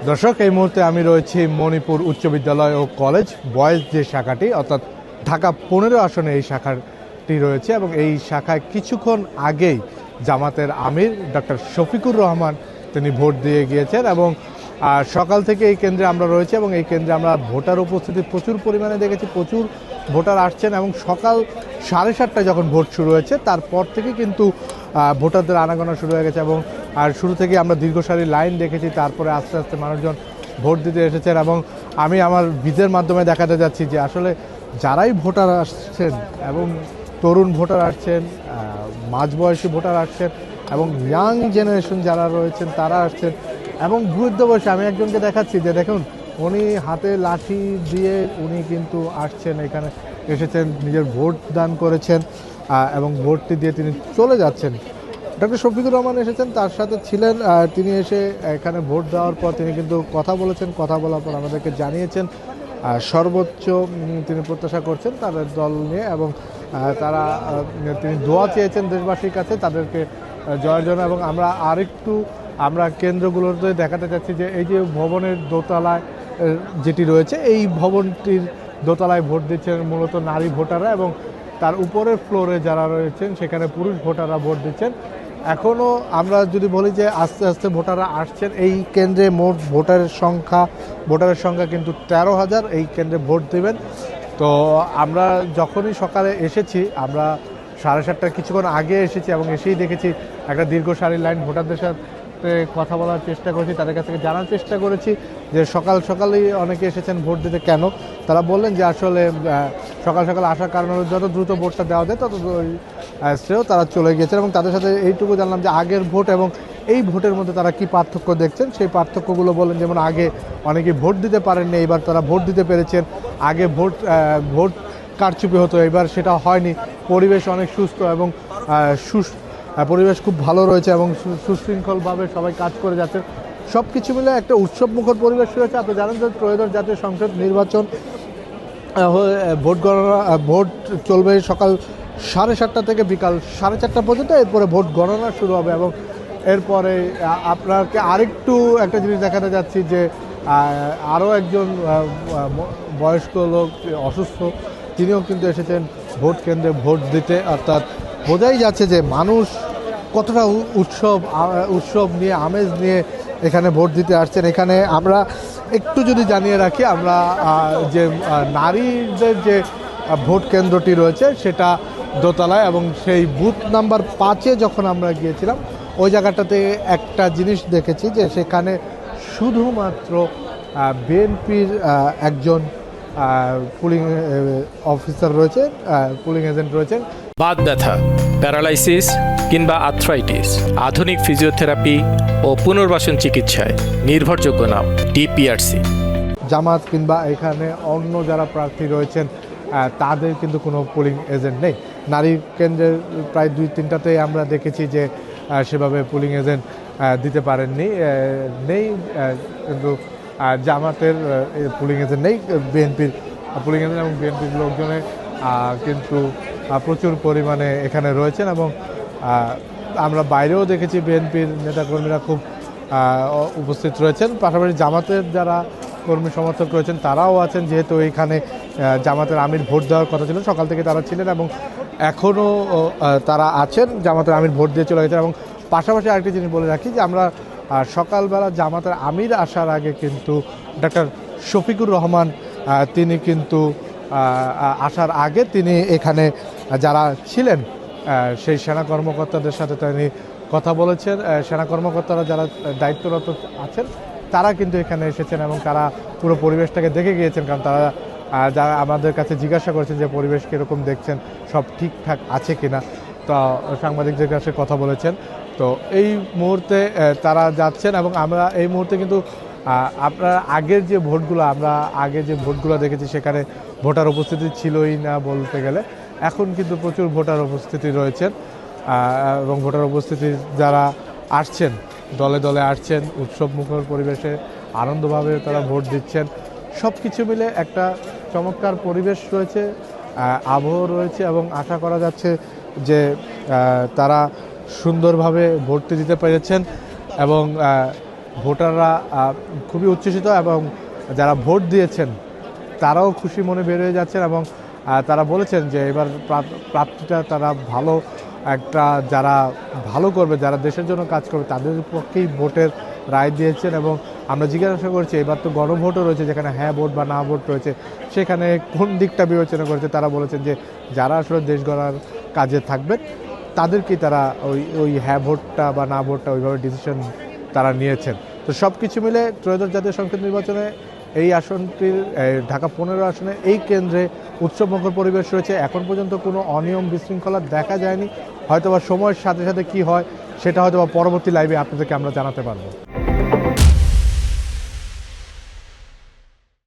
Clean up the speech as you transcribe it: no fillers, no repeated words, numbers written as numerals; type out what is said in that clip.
দর্শক, এই মুহূর্তে আমি রয়েছি মণিপুর উচ্চ বিদ্যালয় ও কলেজ বয়েজ যে শাখাটি, অর্থাৎ ঢাকা 15 আসনে এই শাখাটি রয়েছে এবং এই শাখায় কিছুক্ষণ আগেই জামাতের আমির ডক্টর শফিকুর রহমান তিনি ভোট দিয়ে গিয়েছেন এবং সকাল থেকে এই কেন্দ্রে আমরা রয়েছে এবং এই কেন্দ্রে আমরা ভোটার উপস্থিতি প্রচুর পরিমাণে দেখেছি। প্রচুর ভোটার আসছেন এবং সকাল 7:30টায় যখন ভোট শুরু হয়েছে তারপর থেকে কিন্তু ভোটারদের আনাগোনা শুরু হয়ে গেছে এবং শুরু থেকে আমরা দীর্ঘ সারির লাইন দেখেছি। তারপরে আস্তে আস্তে মানুষজন ভোট দিতে এসেছেন এবং আমি আমার ভিজের মাধ্যমে দেখাতে যাচ্ছি যে আসলে যারাই ভোটার আসছেন এবং তরুণ ভোটার আসছেন, মাঝবয়সী ভোটার আসছেন এবং ইয়াং জেনারেশন যারা রয়েছেন তারা আসছেন এবং বৃদ্ধ বয়সে আমি একজনকে দেখাচ্ছি যে দেখুন উনি হাতে লাঠি দিয়ে উনি কিন্তু আসছেন, এখানে এসেছেন, নিজের ভোট দান করেছেন এবং ভোটটি দিয়ে তিনি চলে যাচ্ছেন। ডক্টর শফিকুর রহমান এসেছেন, তার সাথে ছিলেন, তিনি এসে এখানে ভোট দেওয়ার পর তিনি কিন্তু কথা বলেছেন। কথা বলার পর আমাদেরকে জানিয়েছেন সর্বোচ্চ তিনি প্রত্যাশা করছেন তাদের দল নিয়ে এবং তিনি দোয়া চেয়েছেন দেশবাসীর কাছে তাদেরকে জয়ের জন্য। এবং আমরা কেন্দ্রগুলোতে দেখাতে চাচ্ছি যে এই যে ভবনের দোতলায় যেটি রয়েছে এই ভবনটির দোতলায় ভোট দিচ্ছেন মূলত নারী ভোটাররা এবং তার উপরের ফ্লোরে যারা রয়েছেন সেখানে পুরুষ ভোটাররা ভোট দিচ্ছেন। এখনও আমরা যদি বলি যে আস্তে আস্তে ভোটাররা আসছেন, এই কেন্দ্রে মোট ভোটারের সংখ্যা কিন্তু 13,000 এই কেন্দ্রে ভোট দেবেন। তো আমরা যখনই সকালে এসেছি, আমরা 7:30টার কিছুক্ষণ আগে এসেছি এবং এসেই দেখেছি একটা দীর্ঘ সারির লাইন। ভোটারদের সাথে কথা বলার চেষ্টা করেছি, তাদের কাছ থেকে জানার চেষ্টা করেছি যে সকালেই অনেকে এসেছেন ভোট দিতে কেন। তারা বললেন যে আসলে সকাল আসার কারণে যত দ্রুত ভোটটা দেওয়া যায় তত শ্রেয়, তারা চলে গিয়েছেন এবং তাদের সাথে এইটুকু জানলাম যে আগের ভোট এবং এই ভোটের মধ্যে তারা কি পার্থক্য দেখছেন সেই পার্থক্যগুলো বললেন। যেমন আগে অনেকে ভোট দিতে পারেননি, এবার তারা ভোট দিতে পেরেছেন। আগে ভোট কারচুপি হতো, এবার সেটা হয়নি। পরিবেশ অনেক সুস্থ এবং পরিবেশ খুব ভালো রয়েছে এবং সুশৃঙ্খলভাবে সবাই কাজ করে যাচ্ছে। সব কিছু মিলে একটা উৎসবমুখর পরিবেশ রয়েছে। আপনি জানেন যে ত্রয়োদশ জাতীয় সংসদ নির্বাচন ভোট চলবে সকাল 7:30টা থেকে বিকাল 4:30টা পর্যন্ত। এরপরে ভোট গণনা শুরু হবে এবং এরপরে আপনাকে আরেকটু একটা জিনিস দেখাতে যাচ্ছি যে আরও একজন বয়স্ক লোক অসুস্থ, তিনিও কিন্তু এসেছেন ভোট কেন্দ্রে ভোট দিতে। অর্থাৎ বোঝাই যাচ্ছে যে মানুষ কতটা উৎসব নিয়ে, আমেজ নিয়ে এখানে ভোট দিতে আসছেন। এখানে আমরা একটু যদি জানিয়ে রাখি, আমরা যে নারীদের যে ভোট কেন্দ্রটি রয়েছে সেটা দোতলায় এবং সেই বুথ নাম্বার 5-এ যখন আমরা গিয়েছিলাম ওই জায়গাটাতে একটা জিনিস দেখেছি যে সেখানে শুধুমাত্র বিএনপির একজন পুলিং অফিসার রয়েছেন, পুলিং এজেন্ট রয়েছেন। বাত ব্যথা, প্যারালাইসিস কিংবা আর্থ্রাইটিস, আধুনিক ফিজিওথেরাপি ও পুনর্বাসন চিকিৎসায় নির্ভরযোগ্য নাম ডিপিআরসি। জামাত কিংবা এখানে অন্য যারা প্রার্থী রয়েছেন তাদের কিন্তু কোনো পুলিং এজেন্ট নেই। নারী কেন্দ্রের প্রায় 2-3টাতেই আমরা দেখেছি যে সেভাবে পুলিং এজেন্ট দিতে পারেননি, নেই। কিন্তু জামাতের পুলিং এজেন্ট নেই, বিএনপির পুলিং এজেন্ট এবং বিএনপির লোকজনে কিন্তু প্রচুর পরিমাণে এখানে রয়েছেন এবং আমরা বাইরেও দেখেছি বিএনপির নেতাকর্মীরা খুব উপস্থিত রয়েছেন। পাশাপাশি জামাতের যারা কর্মী সমর্থক রয়েছেন তারাও আছেন, যেহেতু এইখানে জামাতের আমির ভোট দেওয়ার কথা ছিল, সকাল থেকে তারা ছিলেন এবং এখনও তারা আছেন। জামাতের আমির ভোট দিয়ে চলে গেছেন এবং পাশাপাশি আরেকটি জিনিস বলে রাখি যে আমরা সকালবেলা জামাতের আমির আসার আগে কিন্তু ডক্টর শফিকুর রহমান তিনি কিন্তু আসার আগে তিনি এখানে যারা ছিলেন সেই সেনা কর্মকর্তাদের সাথে তিনি কথা বলেছেন। সেনা কর্মকর্তারা যারা দায়িত্বরত আছেন তারা কিন্তু এখানে এসেছেন এবং তারা পুরো পরিবেশটাকে দেখে গিয়েছেন, কারণ তারা যারা আমাদের কাছে জিজ্ঞাসা করেছেন যে পরিবেশ কীরকম দেখছেন, সব ঠিকঠাক আছে কিনা, তো সাংবাদিকদের কাছে কথা বলেছেন। তো এই মুহূর্তে তারা যাচ্ছেন এবং আমরা এই মুহূর্তে কিন্তু আপনার আগের যে ভোটগুলো দেখেছি সেখানে ভোটার উপস্থিতি ছিলই না বলতে গেলে। এখন কিন্তু প্রচুর ভোটার উপস্থিতি রয়েছেন এবং ভোটার উপস্থিতি যারা আসছেন দলে দলে আসছেন, উৎসবমুখর পরিবেশে আনন্দভাবে তারা ভোট দিচ্ছেন। সব কিছু মিলে একটা চমৎকার পরিবেশ রয়েছে, আবহ রয়েছে এবং আশা করা যাচ্ছে যে তারা সুন্দরভাবে ভোটটি দিতে পেরেছেন এবং ভোটাররা খুবই উচ্ছ্বসিত এবং যারা ভোট দিয়েছেন তারাও খুশি মনে বের হয়ে যাচ্ছেন এবং তারা বলেছেন যে এবার প্রাপ্তিটা তারা ভালো একটা যারা ভালো করবে, যারা দেশের জন্য কাজ করবে তাদের পক্ষেই ভোটের রায় দিয়েছেন। এবং আমরা জিজ্ঞাসা করছি এবার তো গণভোটও রয়েছে, যেখানে হ্যাঁ ভোট বা না ভোট রয়েছে, সেখানে কোন দিকটা বিবেচনা করেছে। তারা বলেছেন যে যারা আসলে দেশ গড়ার কাজে থাকবেন তাদেরকেই তারা ওই হ্যাঁ ভোটটা বা না ভোটটা ওইভাবে ডিসিশন তারা নিয়েছেন। তো সব কিছু মিলে ত্রয়োদশ জাতীয় সংসদ নির্বাচনে এই আসনটির ঢাকা 15 আসনে এই কেন্দ্রে উৎসবমুখর পরিবেশ রয়েছে। এখন পর্যন্ত কোনো অনিয়ম বিশৃঙ্খলা দেখা যায়নি। হয়তোবা সময়ের সাথে সাথে কি হয় সেটা হয়তোবা পরবর্তী লাইভে আপনাদেরকে আমরা জানাতে পারবো।